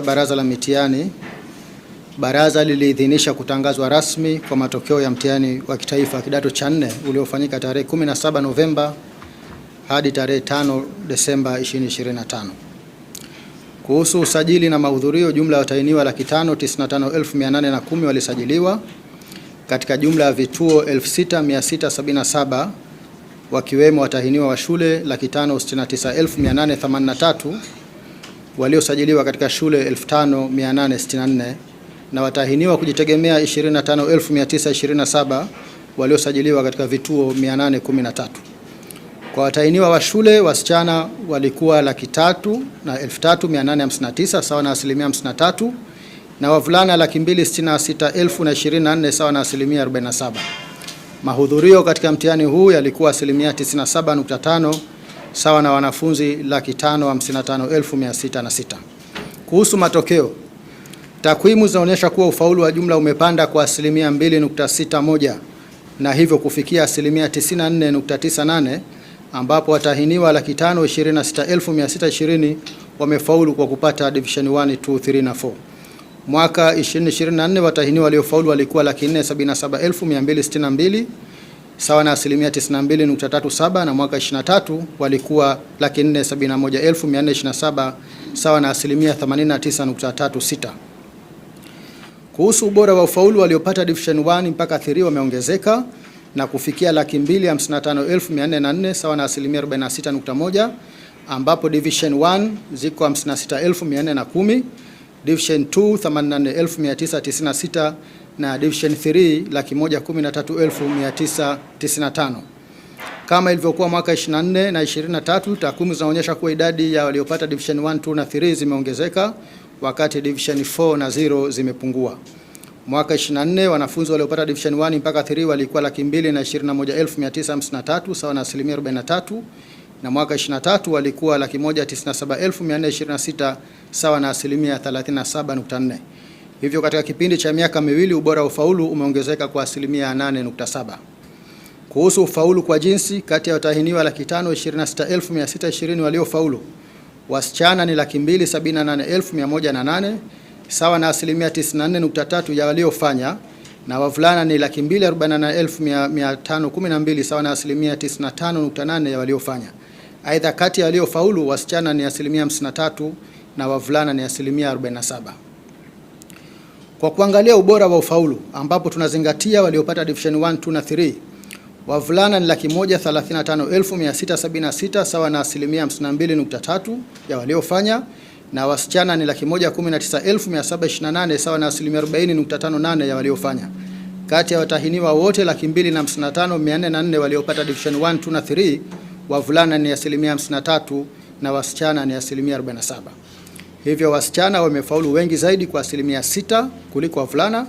Baraza la mitihani. Baraza liliidhinisha kutangazwa rasmi kwa matokeo ya mtihani wa kitaifa kidato cha 4 uliofanyika tarehe 17 Novemba hadi tarehe 5 Desemba 2025. Kuhusu usajili na mahudhurio, jumla ya watahiniwa 595,810 walisajiliwa katika jumla ya vituo 6677, wakiwemo watahiniwa wa shule 569,883 waliosajiliwa katika shule 5864 na watahiniwa kujitegemea 25,927 waliosajiliwa katika vituo 813. Kwa watahiniwa wa shule, wasichana walikuwa 303,859 sawa na 53%, na wavulana 266,024 sawa na 47%. Mahudhurio katika mtihani huu yalikuwa 97.5 sawa na wanafunzi 555,606. Kuhusu matokeo, takwimu zinaonyesha kuwa ufaulu wa jumla umepanda kwa 2.61 na hivyo kufikia 94.98, ambapo watahiniwa 526,620 wamefaulu kwa kupata division 1, 2, 3 na 4. Mwaka 2024 watahiniwa waliofaulu walikuwa 477,262 sawa na 92.37, na mwaka 23 walikuwa 471,427 sawa na 89.36. Kuhusu ubora wa ufaulu, waliopata division 1 mpaka 3 wameongezeka na kufikia 255,404 sawa na 46.1, ambapo division 1 ziko 56,410, division 2 84,996 na division 3 113,995. Kama ilivyokuwa mwaka 24 na 23, takwimu zinaonyesha kuwa idadi ya waliopata division 1, 2 na 3 zimeongezeka wakati division 4 na 0 zimepungua. Mwaka 24 wanafunzi waliopata division 1 mpaka 3 walikuwa 221,953 sawa na 43%, na mwaka 23 walikuwa 197,426 sawa na 37.4. Hivyo katika kipindi cha miaka miwili ubora wa ufaulu umeongezeka kwa 8.7. Kuhusu ufaulu kwa jinsi, kati ya watahiniwa 526,620 waliofaulu, wasichana ni 278,108 sawa na 94.3 ya waliofanya, na wavulana ni 248,512 sawa na 95.8 ya waliofanya. Aidha, kati ya waliofaulu wasichana ni 53% na wavulana ni 47%. Kwa kuangalia ubora wa ufaulu, ambapo tunazingatia waliopata division 1, 2 na 3, wavulana ni 135,676 sawa na 52.3 ya waliofanya, na wasichana ni 119,728 sawa na 40.58 ya waliofanya. Kati ya watahiniwa wote 255,404 waliopata division 1, 2 na 3, wavulana ni 53% na wasichana ni 47%. Hivyo wasichana wamefaulu wengi zaidi kwa 6% kuliko wavulana,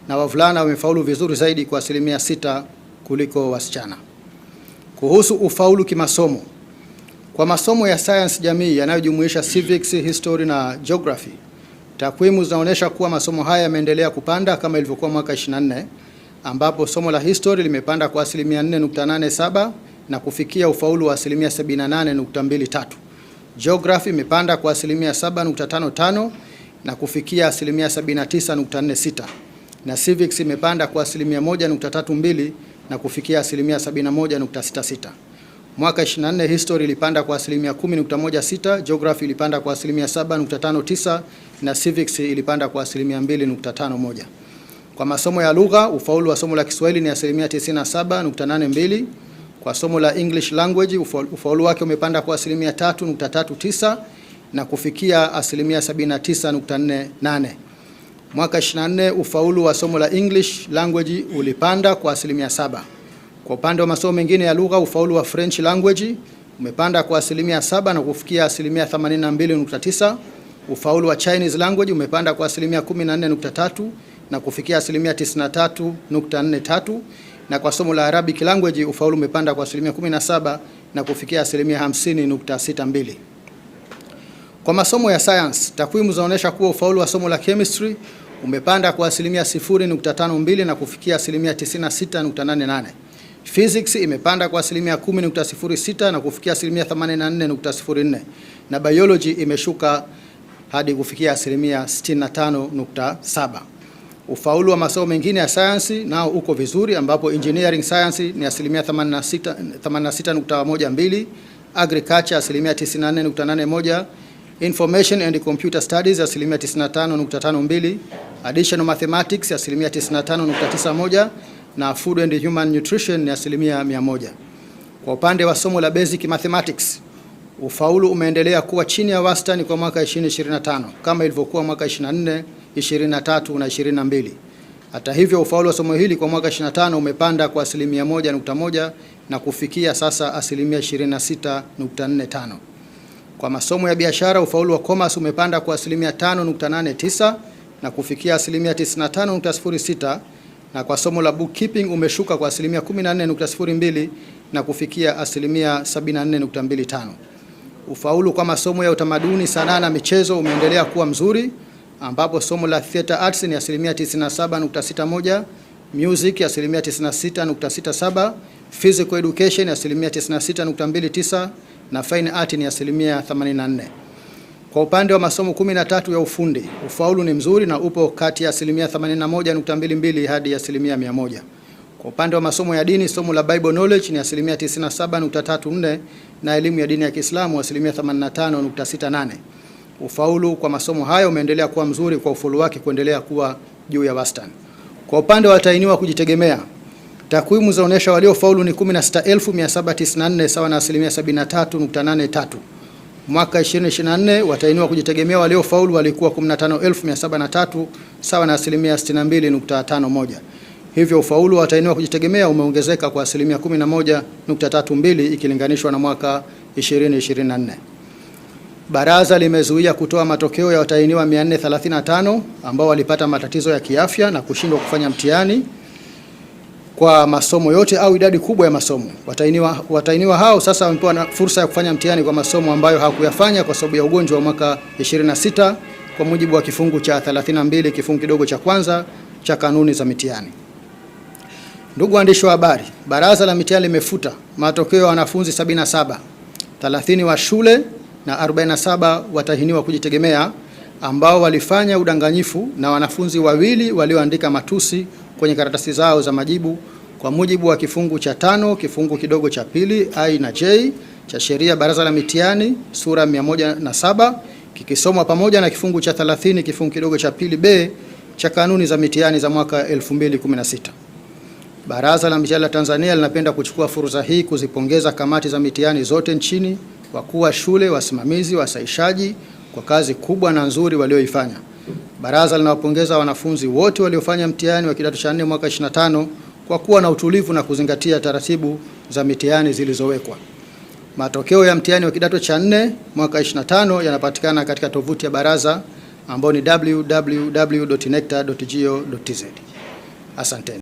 na wavulana wamefaulu vizuri zaidi kwa 6% kuliko wasichana. Kuhusu ufaulu kimasomo, kwa masomo ya science jamii yanayojumuisha civics, history na geography, takwimu zinaonyesha kuwa masomo haya yameendelea kupanda kama ilivyokuwa mwaka 24, ambapo somo la history limepanda kwa 4.87 na kufikia ufaulu wa 78.23. Geography imepanda kwa 7.55 na kufikia 79.46, na civics imepanda kwa 1.32 na kufikia 71.66. Mwaka 24 history ilipanda kwa 10.16, geography ilipanda kwa 7.59 na civics ilipanda kwa 2.51. Kwa masomo ya lugha, ufaulu wa somo la Kiswahili ni 97.82. Kwa somo la English language ufaulu wake umepanda kwa 3.39 na kufikia 79.48. Mwaka 24 ufaulu wa somo la English language ulipanda kwa 7%. Kwa upande wa masomo mengine ya lugha, ufaulu wa French language umepanda kwa 7% na kufikia 82.9. Ufaulu wa Chinese language umepanda kwa 14.3 na kufikia 93.43. Na kwa somo la Arabic language ufaulu umepanda kwa 17% na kufikia 50.62. Kwa masomo ya science, takwimu zinaonyesha kuwa ufaulu wa somo la chemistry umepanda kwa 0.52 na kufikia 96.88. Physics imepanda kwa 10.06 na kufikia 84.04, na biology imeshuka hadi kufikia asilimia 65.7. Ufaulu wa masomo mengine ya sayansi nao uko vizuri, ambapo engineering science ni asilimia 86.12, agriculture asilimia 94.81, information and computer studies asilimia 95.52, additional mathematics asilimia 95.91 na food and human nutrition ni asilimia 100. Kwa upande wa somo la basic mathematics, ufaulu umeendelea kuwa chini ya wastani kwa mwaka 2025 kama ilivyokuwa mwaka 24, 23 na 22. Hata hivyo, ufaulu wa somo hili kwa mwaka 25 umepanda kwa asilimia 1.1 na kufikia sasa asilimia 26.45. Kwa masomo ya biashara, ufaulu wa commerce umepanda kwa asilimia 5.89 na kufikia asilimia 95.06, na kwa somo la bookkeeping umeshuka kwa asilimia 14.02 na kufikia asilimia 74.25. Ufaulu kwa masomo ya utamaduni, sanaa na michezo umeendelea kuwa mzuri, ambapo somo la theater arts ni asilimia 97.61, music asilimia 96.67, physical education asilimia 96.29 na fine art ni asilimia 84. Kwa upande wa masomo 13 ya ufundi, ufaulu ni mzuri na upo kati ya asilimia 81.22 hadi asilimia 100. Kwa upande wa masomo ya dini, somo la Bible knowledge ni asilimia 97.34 na elimu ya dini ya Kiislamu asilimia 85.68. Ufaulu kwa masomo hayo umeendelea kuwa mzuri, kwa ufaulu wake kuendelea kuwa juu ya wastani. Kwa upande wa watahiniwa kujitegemea, takwimu zaonesha waliofaulu ni 16,794 sawa na asilimia 73.83. Mwaka 2024 watahiniwa kujitegemea waliofaulu walikuwa 15,703 sawa na asilimia 62.51. Hivyo ufaulu wa watahiniwa kujitegemea umeongezeka kwa asilimia 11.32 ikilinganishwa na mwaka 2024. Baraza limezuia kutoa matokeo ya watahiniwa 435 ambao walipata matatizo ya kiafya na kushindwa kufanya mtihani kwa masomo yote au idadi kubwa ya masomo. Watahiniwa hao sasa wamepewa fursa ya kufanya mtihani kwa masomo ambayo hawakuyafanya kwa sababu ya ugonjwa wa mwaka 26 kwa mujibu wa kifungu cha 32 kifungu kidogo cha kwanza cha kanuni za mitihani. Ndugu waandishi wa habari, Baraza la Mitihani limefuta matokeo ya wanafunzi 77, 30 wa shule na 47 watahiniwa kujitegemea ambao walifanya udanganyifu na wanafunzi wawili walioandika matusi kwenye karatasi zao za majibu kwa mujibu wa kifungu cha 5 kifungu kidogo cha pili I na J cha sheria Baraza la Mitihani sura 107 kikisomwa pamoja na kifungu cha 30 kifungu kidogo cha pili B cha kanuni za mitihani za mwaka 2016. Baraza la Mitihani la Tanzania linapenda kuchukua fursa hii kuzipongeza kamati za mitihani zote nchini, wakuu wa shule, wasimamizi, wasahishaji kwa kazi kubwa na nzuri walioifanya. Baraza linawapongeza wanafunzi wote waliofanya mtihani wa kidato cha 4 mwaka 25 kwa kuwa na utulivu na kuzingatia taratibu za mitihani zilizowekwa. Matokeo ya mtihani wa kidato cha 4 mwaka 25 yanapatikana katika tovuti ya baraza ambayo ni www.necta.go.tz. Asante.